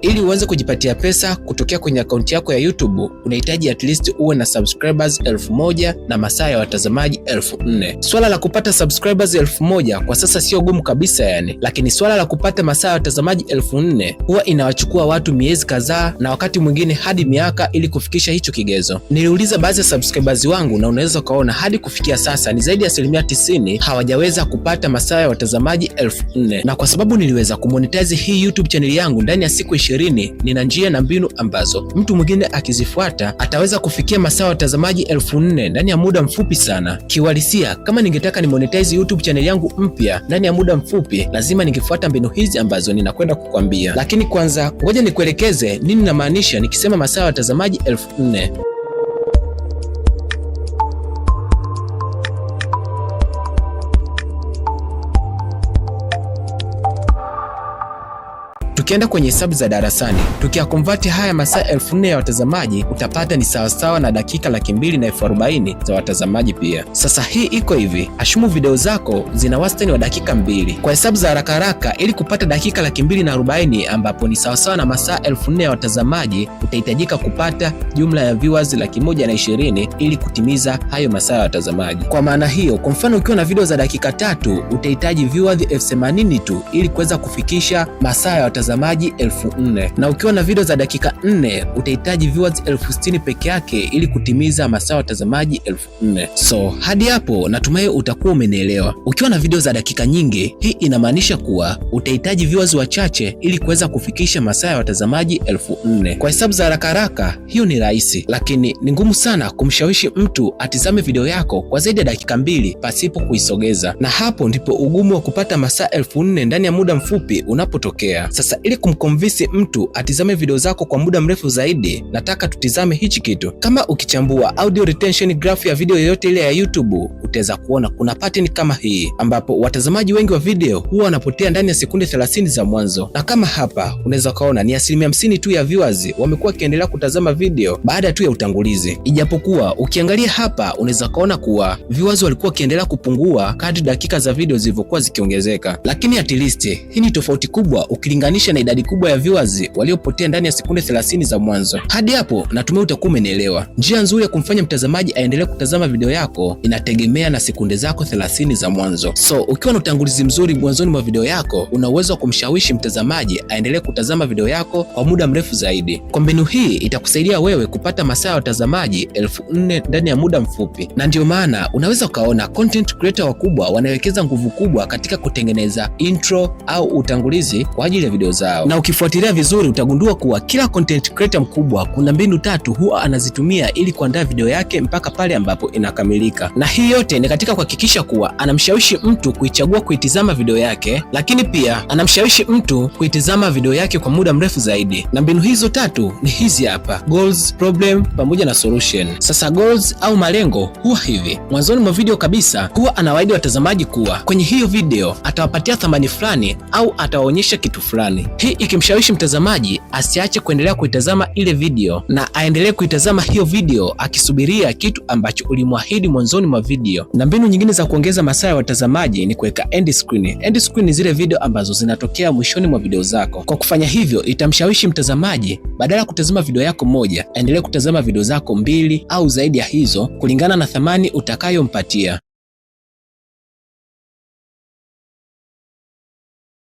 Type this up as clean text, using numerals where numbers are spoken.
Ili uanze kujipatia pesa kutokea kwenye akaunti yako ya YouTube, unahitaji at least uwe na subscribers 1000 na masaa ya watazamaji 4000. Swala la kupata subscribers 1000 kwa sasa sio gumu kabisa yani, lakini swala la kupata masaa ya watazamaji 4000 huwa inawachukua watu miezi kadhaa na wakati mwingine hadi miaka ili kufikisha hicho kigezo. Niliuliza baadhi ya subscribers wangu na unaweza ukaona hadi kufikia sasa ni zaidi ya 90% hawajaweza kupata masaa ya watazamaji 4000. Na kwa sababu niliweza kumonetize hii YouTube channel yangu ndani ya siku 20, nina njia na mbinu ambazo mtu mwingine akizifuata ataweza kufikia masaa ya watazamaji 4000 ndani ya muda mfupi sana. Kiuhalisia, kama ningetaka ni monetize YouTube channel yangu mpya ndani ya muda mfupi, lazima ningefuata mbinu hizi ambazo ninakwenda kukwambia. Lakini kwanza ngoja nikuelekeze nini namaanisha nikisema masaa ya watazamaji 4000. Tukienda kwenye hesabu za darasani, tukiakonvert haya masaa 4000 ya watazamaji, utapata ni sawasawa na dakika 240,000 za watazamaji pia. Sasa hii iko hivi, ashumu video zako zina wastani wa dakika 2. Kwa hesabu za haraka haraka, ili kupata dakika 240,000 ambapo ni sawasawa na masaa 4000 ya watazamaji, utahitajika kupata jumla ya viewers 120,000 ili kutimiza hayo masaa ya watazamaji. Kwa maana hiyo, kwa mfano ukiwa na video za dakika 3, utahitaji viewers 80,000 tu ili kuweza kufikisha masaa ya watazamaji 4000, na ukiwa na video za dakika 4 utahitaji viewers 60,000 peke yake ili kutimiza masaa ya watazamaji 4000. So hadi hapo natumai utakuwa umenielewa. Ukiwa na video za dakika nyingi, hii inamaanisha kuwa utahitaji viewers wachache ili kuweza kufikisha masaa ya watazamaji 4000. Kwa hesabu za haraka haraka, hiyo ni rahisi, lakini ni ngumu sana kumshawishi mtu atizame video yako kwa zaidi ya dakika 2 pasipo kuisogeza, na hapo ndipo ugumu wa kupata masaa 4000 ndani ya muda mfupi unapotokea. Sasa ili kumconvince mtu atizame video zako kwa muda mrefu zaidi, nataka tutizame hichi kitu. Kama ukichambua audio retention graph ya video yoyote ile ya YouTube, utaweza kuona kuna pattern kama hii, ambapo watazamaji wengi wa video huwa wanapotea ndani ya sekunde 30 za mwanzo. Na kama hapa unaweza kaona ni 50% tu ya viewers wamekuwa wakiendelea kutazama video baada tu ya utangulizi. Ijapokuwa ukiangalia hapa unaweza kaona kuwa viewers walikuwa wakiendelea kupungua kadri dakika za video zilivyokuwa zikiongezeka. Lakini at least hii ni tofauti kubwa ukilinganisha na idadi kubwa ya viewers waliopotea ndani ya sekunde 30 za mwanzo. Hadi hapo natumai utakuwa umenielewa. Njia nzuri ya kumfanya mtazamaji aendelee kutazama video yako inategemea na sekunde zako 30 za mwanzo. So ukiwa na utangulizi mzuri mwanzoni mwa video yako, una uwezo wa kumshawishi mtazamaji aendelee kutazama video yako kwa muda mrefu zaidi. Kwa mbinu hii itakusaidia wewe kupata masaa ya watazamaji 4000 ndani ya muda mfupi. Na ndio maana unaweza ukaona content creator wakubwa wanawekeza nguvu kubwa katika kutengeneza intro au utangulizi kwa ajili ya video zao. Na ukifuatilia vizuri utagundua kuwa kila content creator mkubwa kuna mbinu 3 huwa anazitumia ili kuandaa video yake mpaka pale ambapo inakamilika. Na hii yote ni katika kuhakikisha kuwa anamshawishi mtu kuichagua kuitizama video yake, lakini pia anamshawishi mtu kuitizama video yake kwa muda mrefu zaidi. Na mbinu hizo 3 ni hizi hapa: goals, problem pamoja na solution. Sasa goals au malengo huwa hivi: mwanzoni mwa video kabisa huwa anawaahidi watazamaji kuwa kwenye hiyo video atawapatia thamani fulani au atawaonyesha kitu fulani. Hii ikimshawishi mtazamaji asiache kuendelea kuitazama ile video na aendelee kuitazama hiyo video akisubiria kitu ambacho ulimwahidi mwanzoni mwa video. Na mbinu nyingine za kuongeza masaa ya watazamaji ni kuweka end screen. End screen ni zile video ambazo zinatokea mwishoni mwa video zako. Kwa kufanya hivyo itamshawishi mtazamaji badala ya kutazama video yako moja, aendelee kutazama video zako 2 au zaidi ya hizo kulingana na thamani utakayompatia.